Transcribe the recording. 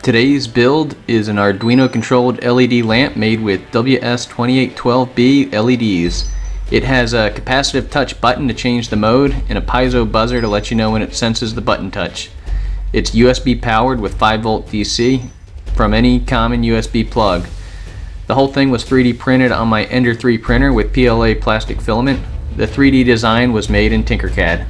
Today's build is an Arduino controlled LED lamp made with WS2812B LEDs. It has a capacitive touch button to change the mode and a piezo buzzer to let you know when it senses the button touch. It's USB powered with 5-volt DC from any common USB plug. The whole thing was 3D printed on my Ender 3 printer with PLA plastic filament. The 3D design was made in Tinkercad.